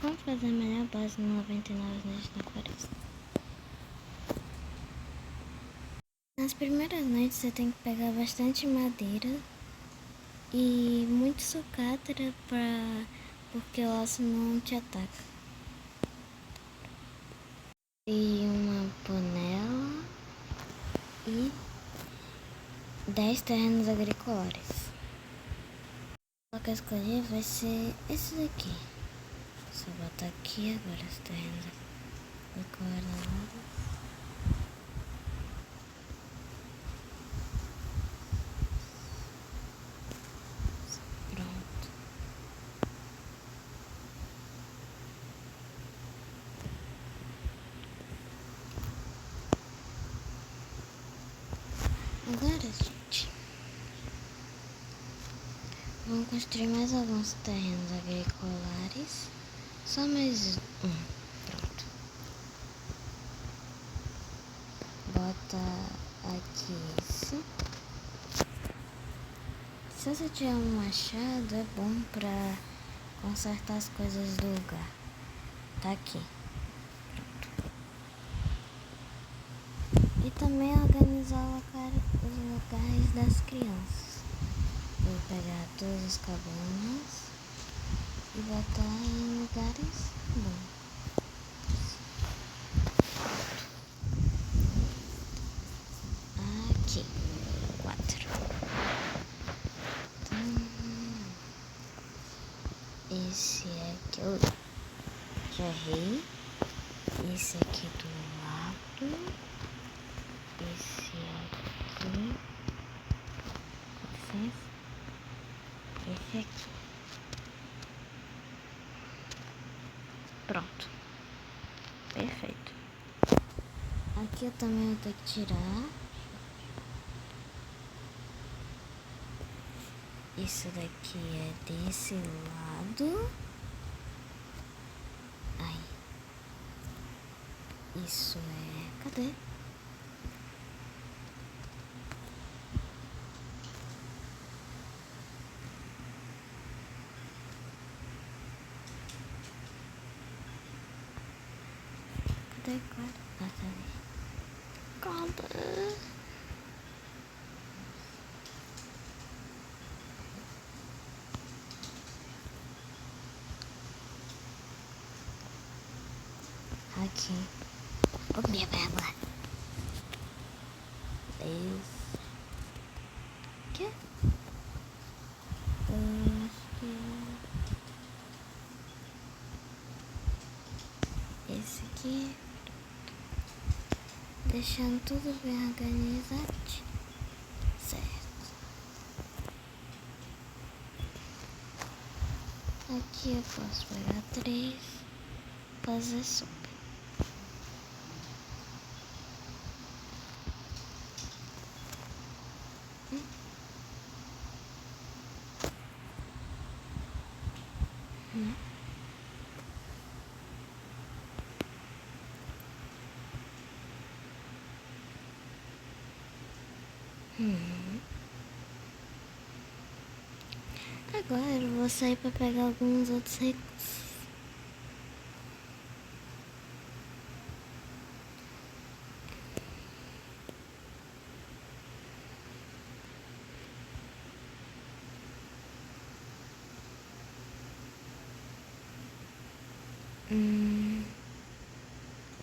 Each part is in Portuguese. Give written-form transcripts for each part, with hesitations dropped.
Como fazer a melhor base no 99 noites na floresta? Nas primeiras noites você tem que pegar bastante madeira e muito sucata porque o laço não te ataca. E uma panela e 10 terrenos agrícolas. O que eu escolhi vai ser esse daqui. Só botar aqui agora os terrenos agrícolas. Pronto. Agora, gente, vamos construir mais alguns terrenos agrícolas. Só mais um. Pronto. Bota aqui isso. Se você tiver um machado, é bom pra consertar as coisas do lugar. Tá aqui. Pronto. E também organizar os lugares das crianças. Vou pegar todas as cabanas e botar em lugares bons. Aqui, 4. Então, esse aqui eu já errei. Esse aqui do lado. Esse aqui. Com licença. Esse aqui. Pronto. Perfeito. Aqui eu também vou ter que tirar. Isso daqui é desse lado. Aí. Isso é... Cadê? Cadê? Ah, tá ali. Cadê? Aqui. Oh, minha baba. Esse. Que? Esse aqui. Deixando tudo bem organizado. Certo. Aqui eu posso pegar 3. Fazer sopa. Agora eu vou sair para pegar alguns outros recursos.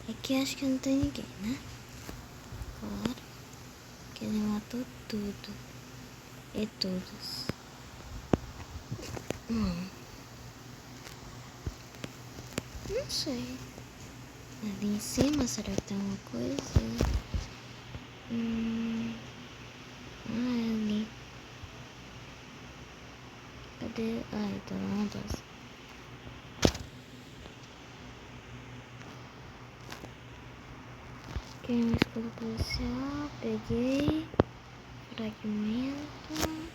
Aqui acho que não tem ninguém, né? Claro que ele matou tudo e todos. Não sei. Ali em cima, será que tem alguma coisa? É ali. Cadê? Ai, tá lá uma dose. Aqui um escudo policial. Peguei. Fragmento.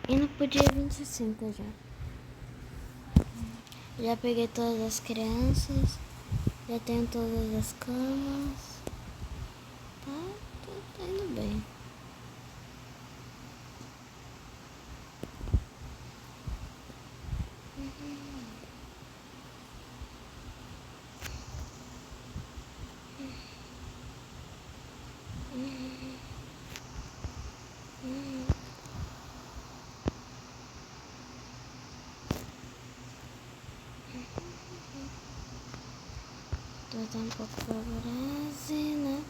E no dia 25 já. Já peguei todas as crianças. Já tenho todas as camas. Tá Tá indo bem. Tô até um pouco favorável, né?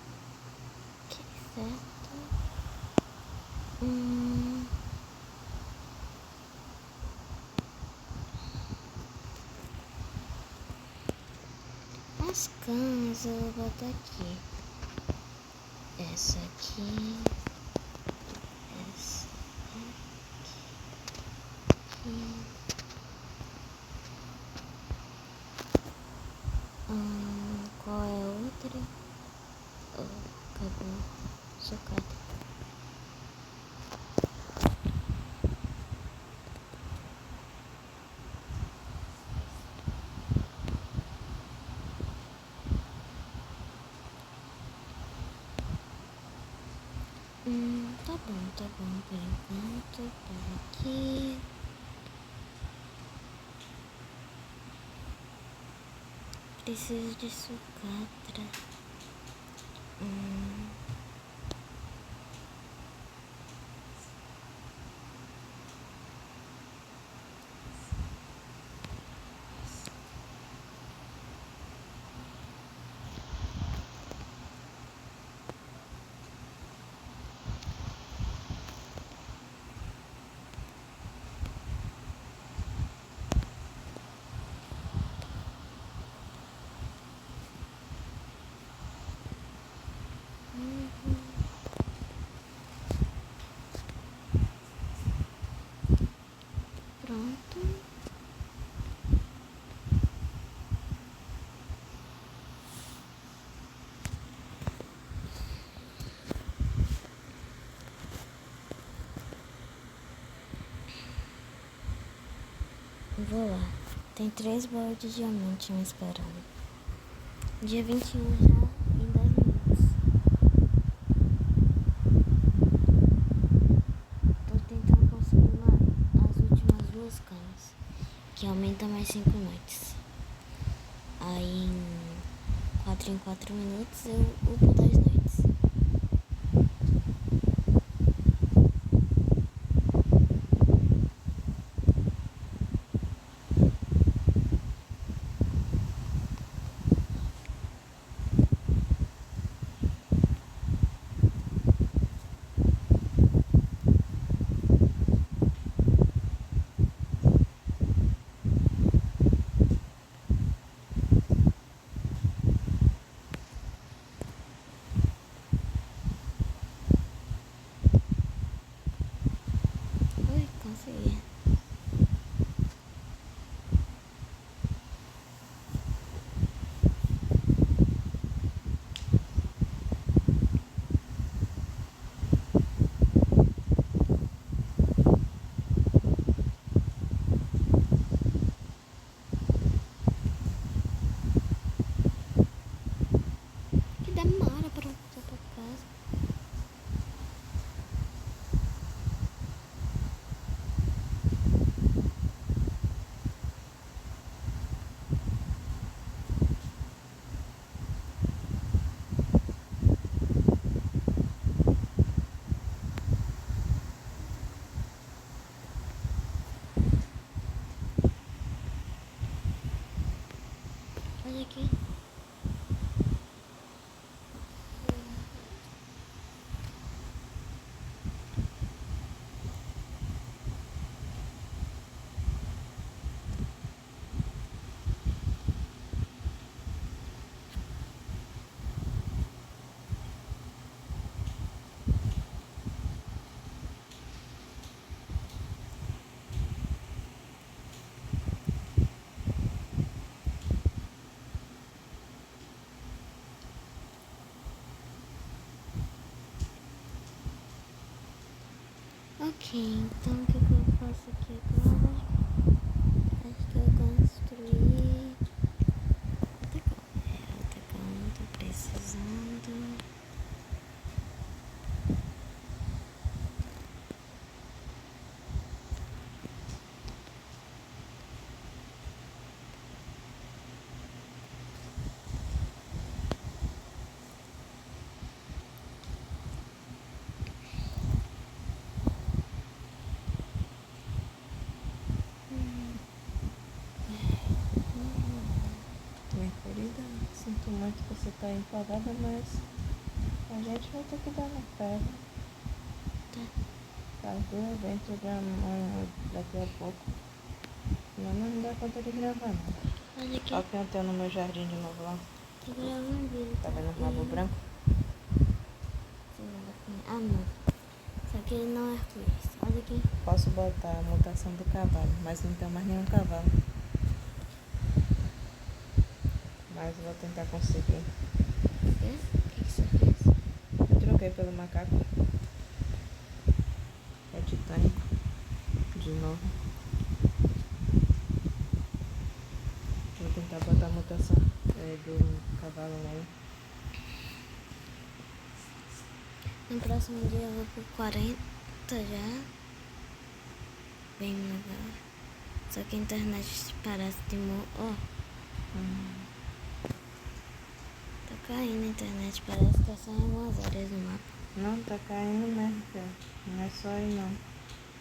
Que certo. As camas eu vou botar aqui. Essa aqui. Essa aqui. Qual é a outra? Oh, acabou. Socada. Tá bom por enquanto. Para aqui. Preciso de sucata. Pronto. Vou lá. Tem 3 bolas de diamante me esperando. Dia 21 já em 10 minutos. Tô tentando conseguir as últimas 2 camas, que aumenta mais 5 noites. Aí em 4 em 4 minutos eu upo 10 noites. Ui, consegui. Que demora pra voltar pra casa. Olha aqui. Ok, então o que eu faço aqui agora? Acho que eu construí. Outra cama, tô precisando. sinto muito que você tá empolgada, mas a gente vai ter que dar no pé. Tá. Vai ter o evento de amanhã, daqui a pouco. Senão não dá conta de gravar, não. Olha aqui. Olha o que eu tenho no meu jardim de novo lá. Tô gravando vídeo. Tá vendo o rabo branco? Ah, não. Só que ele não é arco-íris. Olha aqui. Posso botar a mutação do cavalo, mas não tem mais nenhum cavalo. Mas vou tentar conseguir. O quê? O que você fez? Eu troquei pelo macaco. É titânico. De novo. Vou tentar botar a mutação do cavalo nele. No próximo dia eu vou por 40 já. Bem legal. Só que a internet parece de Ó. Tá caindo a internet. Parece que tá só em algumas áreas do mapa. Não, tá caindo mesmo, filho. Não é só aí não.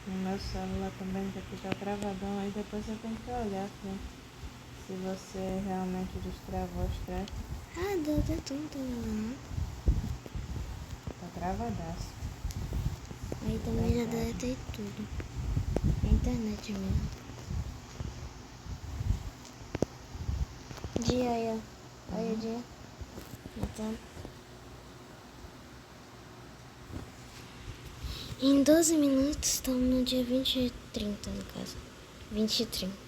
No meu celular também já fica travadão. Aí depois você tem que olhar, filho. Se você realmente destravou os trechos. Ah, deu tudo, não. Tá travadaço. Aí também já deletei tudo. A internet mesmo. Dia aí, ó. Olha o dia. Então, em 12 minutos, estamos no dia 20 e 30, no caso. 20 e 30.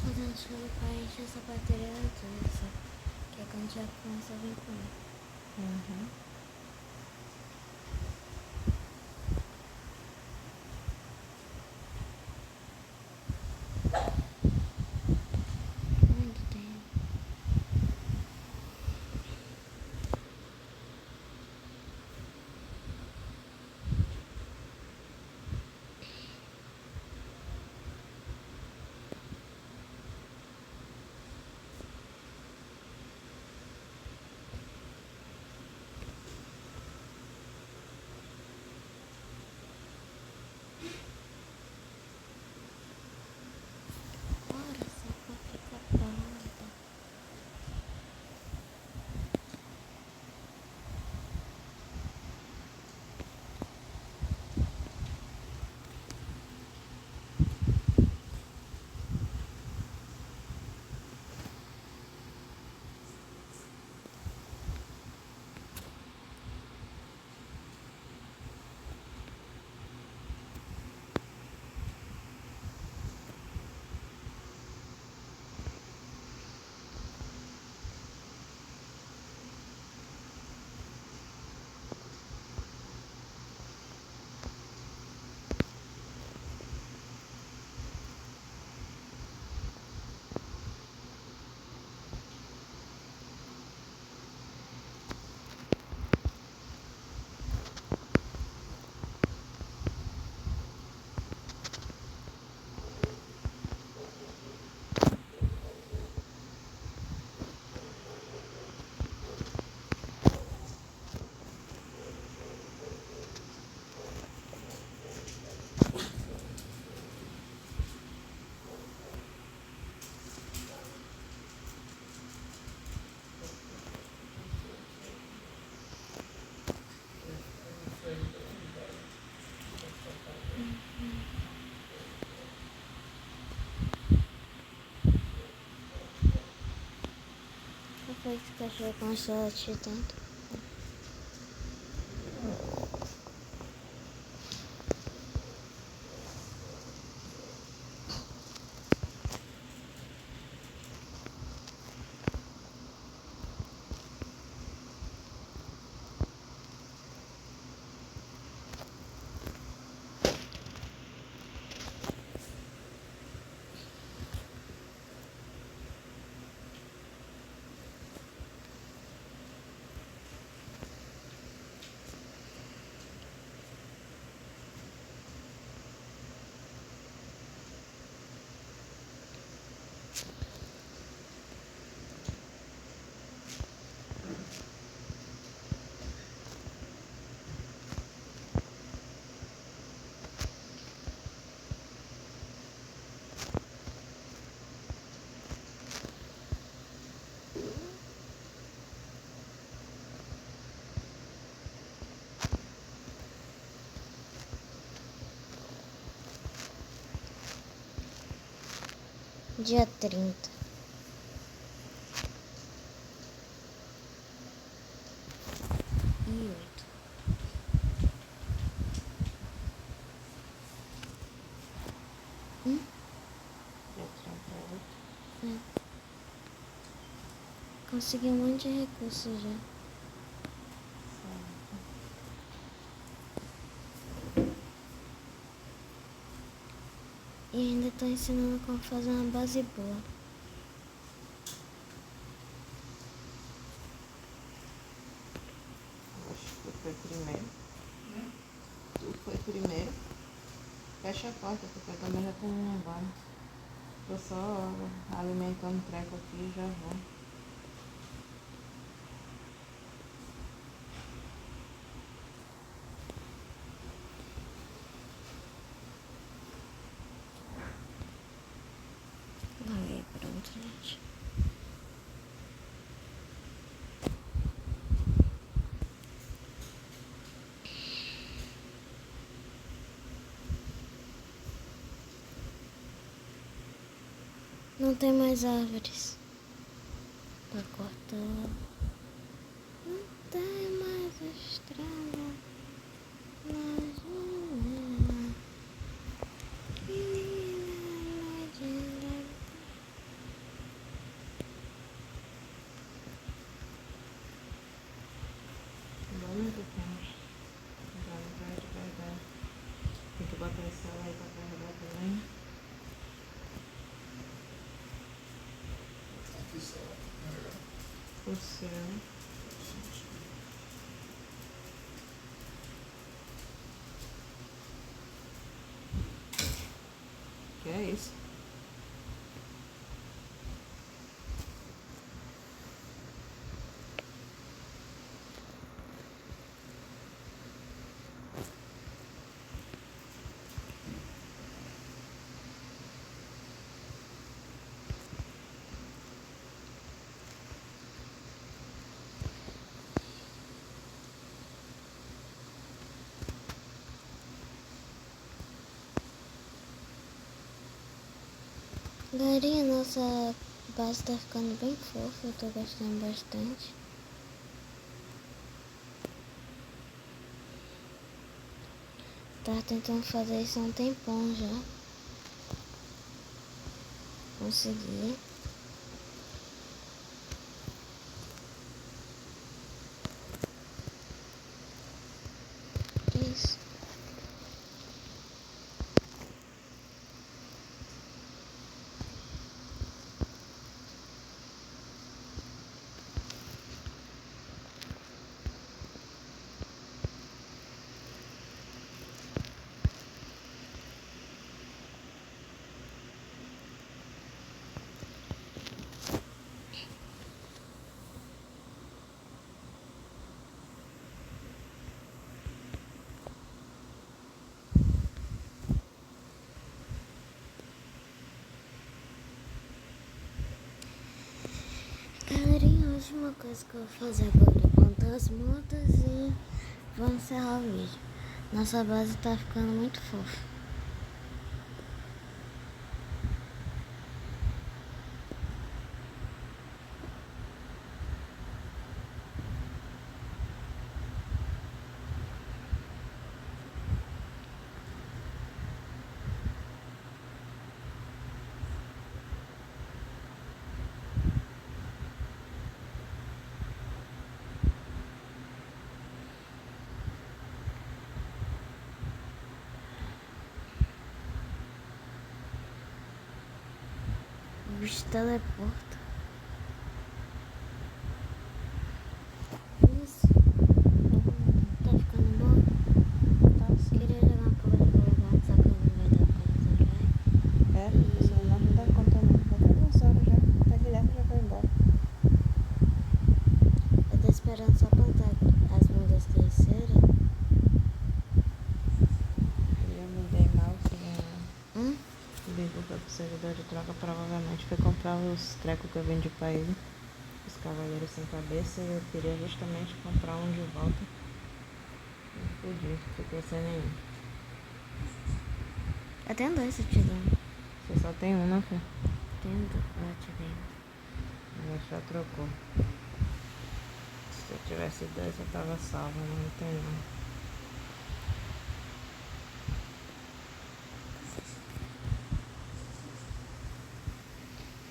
Fazendo chave para encher essa bateria toda, sabe? Que é quando já começa a vir comigo. Onde tem? Ora, só pra ficar parada. Por que esse cachorro começou a latir tanto? Dia 30. E 8. Dia 38. Consegui um monte de recursos já. E ainda tô ensinando como fazer uma base boa. Acho que tu foi primeiro. Tu foi primeiro. Fecha a porta, porque eu também já tô indo embora. Tô só alimentando o treco aqui e já vou. Aí, pronto, gente. Não tem mais árvores pra cortar. Não tem mais estrada na janela. Igual muito tempo. Já não vai de verdade. Tem que botar esse celular aí pra carregar também. O seu. Que é isso? Galerinha, nossa base tá ficando bem fofa, eu tô gostando bastante. Tava tentando fazer isso há um tempão já. Consegui. Isso. Galerinha, a última coisa que eu vou fazer agora é plantar as mudas e vou encerrar o vídeo. Nossa base tá ficando muito fofa. O bicho teleporta. Isso. Tá ficando bom? Tá sim. Queria jogar uma coisa de legal, só que não vai dar pra jogar. É, o celular não dá conta não. Já tá 2 horas já. Até Guilherme já foi embora. Eu tô esperando só plantar as mudas crescerem. Eu me dei mal, Hum? ligou para o servidor de troca, provavelmente foi comprar os trecos que eu vendi pra ele, os cavaleiros sem cabeça, e eu queria justamente comprar um de volta. Não pude, ficou sem nenhum. Eu tenho dois, se te dou. Você só tem um, né, filho? tendo, eu ativei. Ele já trocou. Se eu tivesse dois, eu tava salvo, não tem não.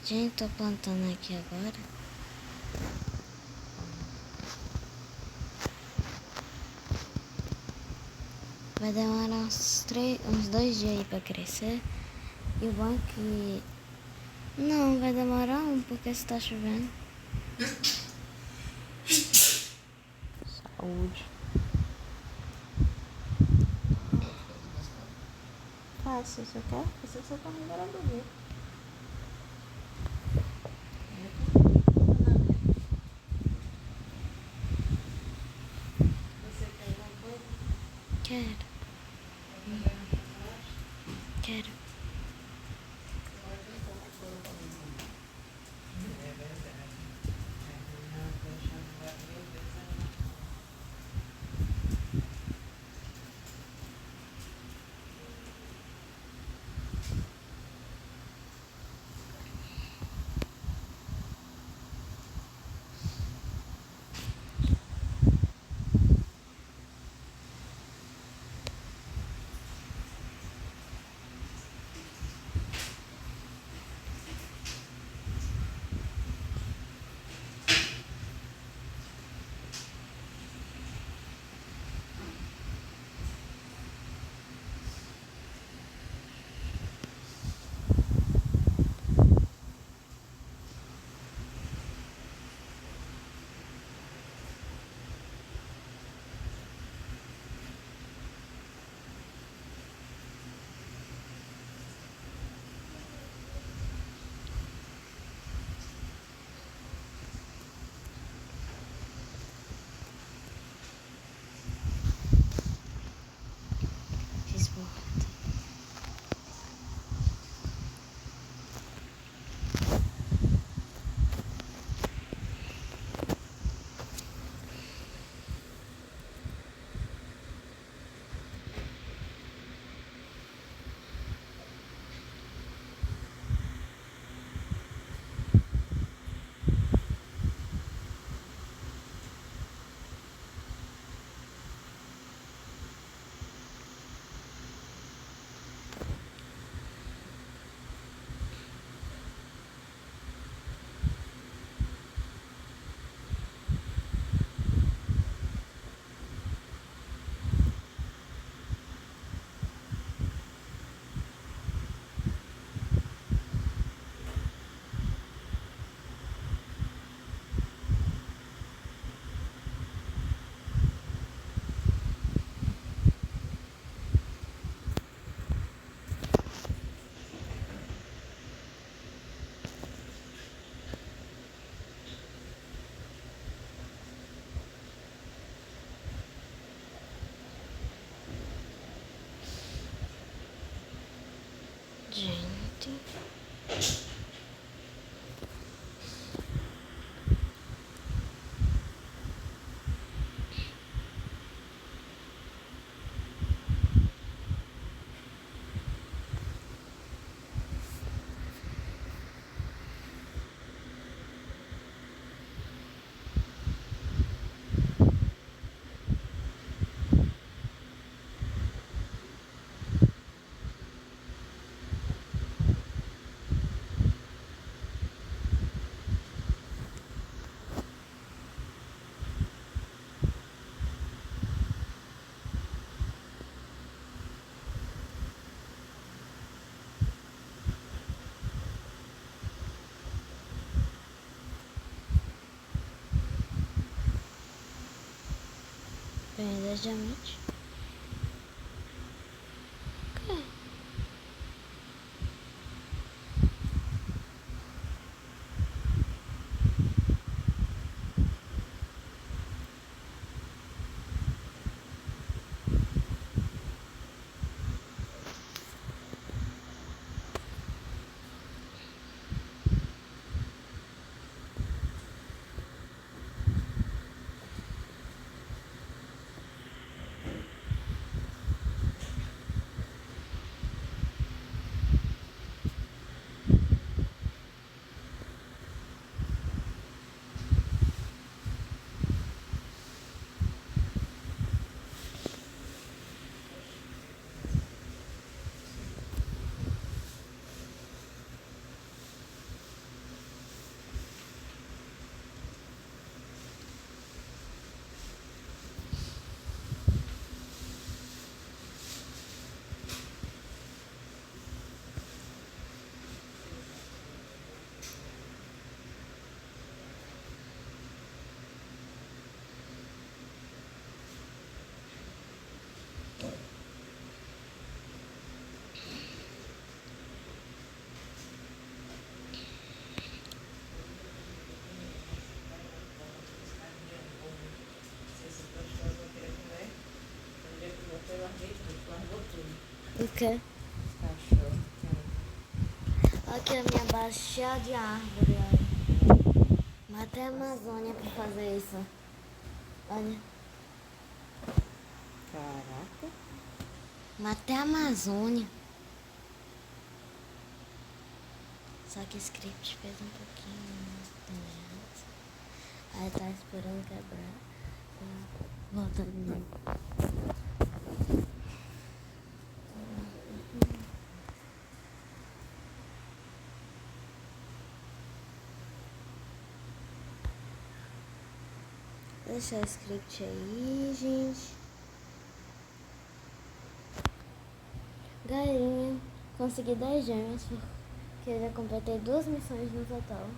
Gente, tô plantando aqui agora. Vai demorar uns 2 dias aí pra crescer. E o bom é que... Não, vai demorar porque se tá chovendo. Saúde. Faça, você quer? Você só tá embora dormir. Você quer alguma coisa? Quero. Quero. Fiz borrada. Gente. Ganhei 10 diamantes. Quer? Cachorro. Aqui a minha base cheia de árvore, olha. Matei a Amazônia pra fazer isso. Olha. Caraca. Matei a Amazônia. Só que o script fez um pouquinho errado. Aí tá esperando quebrar. Volta de novo. Deixa o script aí, gente. Galerinha, consegui 10 gemas, porque eu já completei 2 missões no total.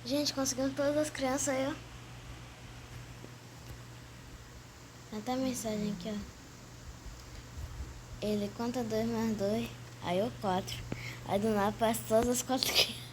Gente, conseguimos todas as crianças aí, ó. Tem até mensagem aqui, ó. Ele conta 2 mais 2, aí eu 4. Aí do nada aparece todas as 4 crianças.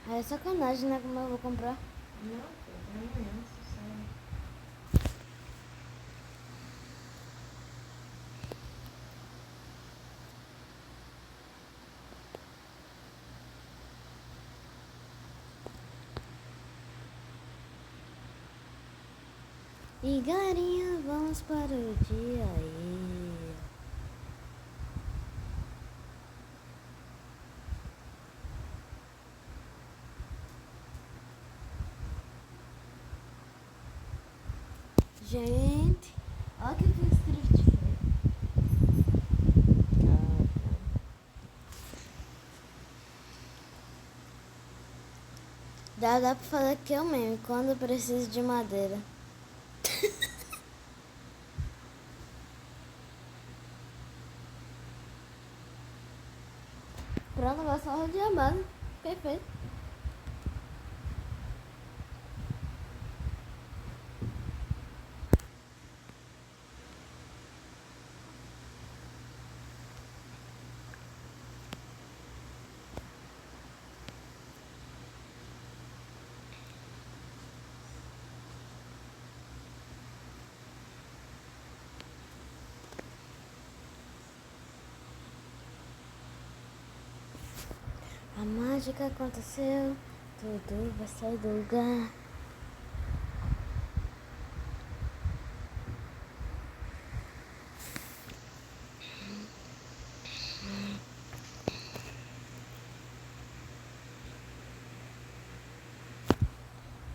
É sacanagem, né? Como eu vou comprar? Não, é amanhã, você sabe. E galerinha, vamos para o dia aí. Gente, olha o que o script fez. Dá pra fazer aqui o meme, quando eu preciso de madeira. Pronto, vai só rodear a base. Perfeito. A mágica aconteceu, tudo vai sair do lugar.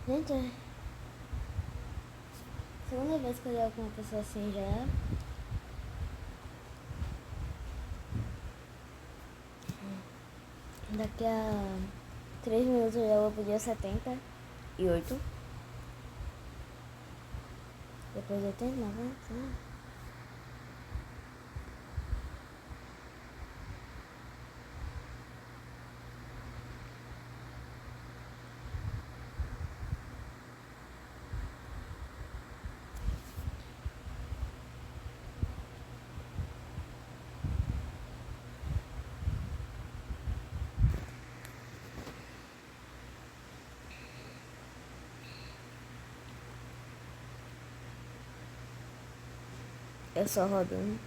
Gente, é segunda vez que eu jogo com uma pessoa assim já. Daqui a 3 minutos eu já vou pro dia 78. Depois 89, né? É só rodando.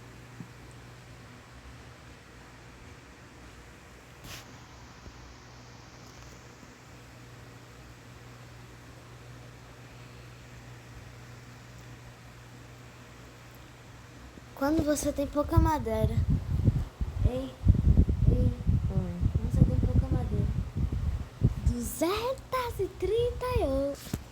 Quando você tem pouca madeira. Ei, quando você tem pouca madeira. 238.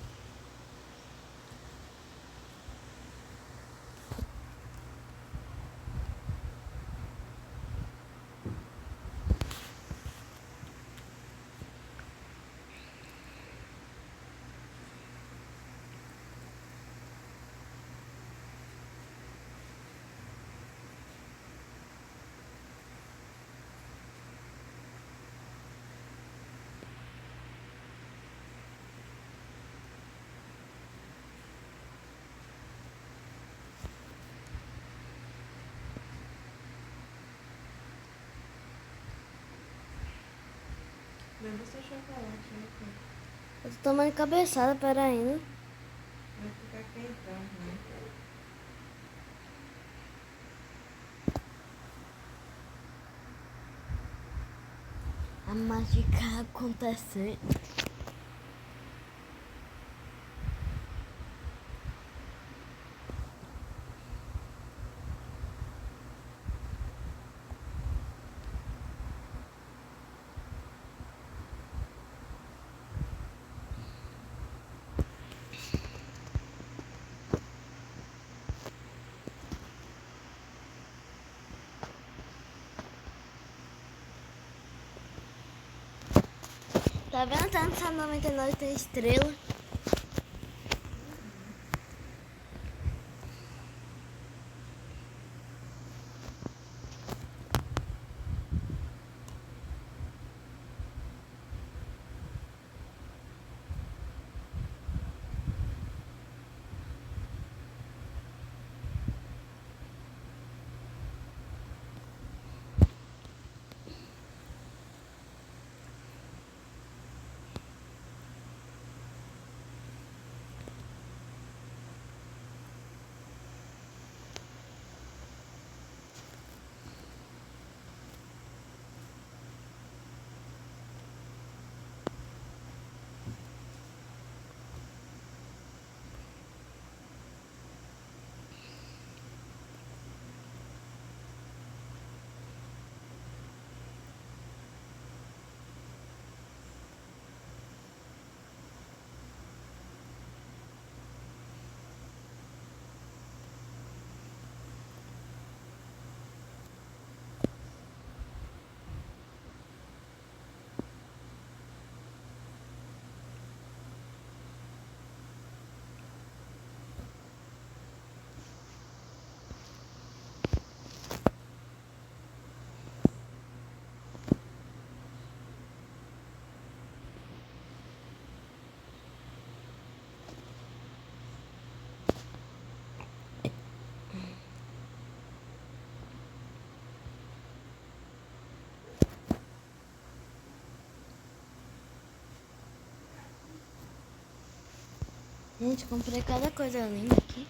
Beba seu chocolate, né? Eu tô tomando cabeçada, peraí, né? Vai ficar quentão, né? A mágica acontecendo. Tá vendo tanto essa 99 tem estrela? Gente, comprei cada coisa linda aqui.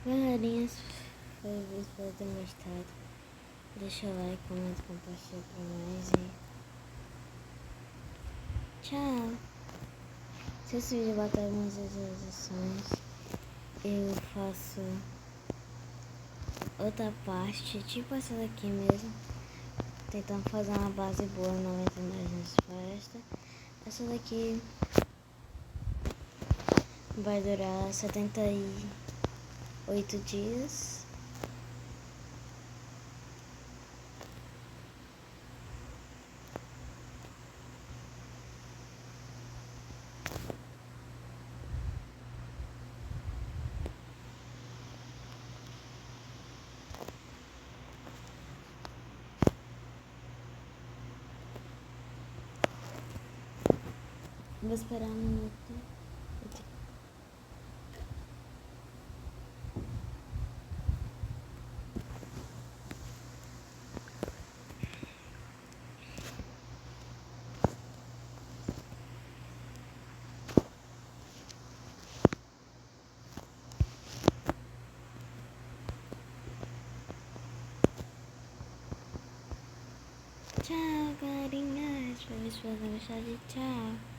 Galerinhas, foi o vídeo, espero ter gostado. Deixa o like, comenta, compartilha pra mais e tchau. Se esse vídeo bater algumas visualizações, eu faço outra parte, tipo essa daqui mesmo, tentando fazer uma base boa, 90 imagens floresta. Essa daqui vai durar 78 dias. Vou esperar um minuto. Tchau, galerinha. Espero que vocês tenham gostado. Tchau.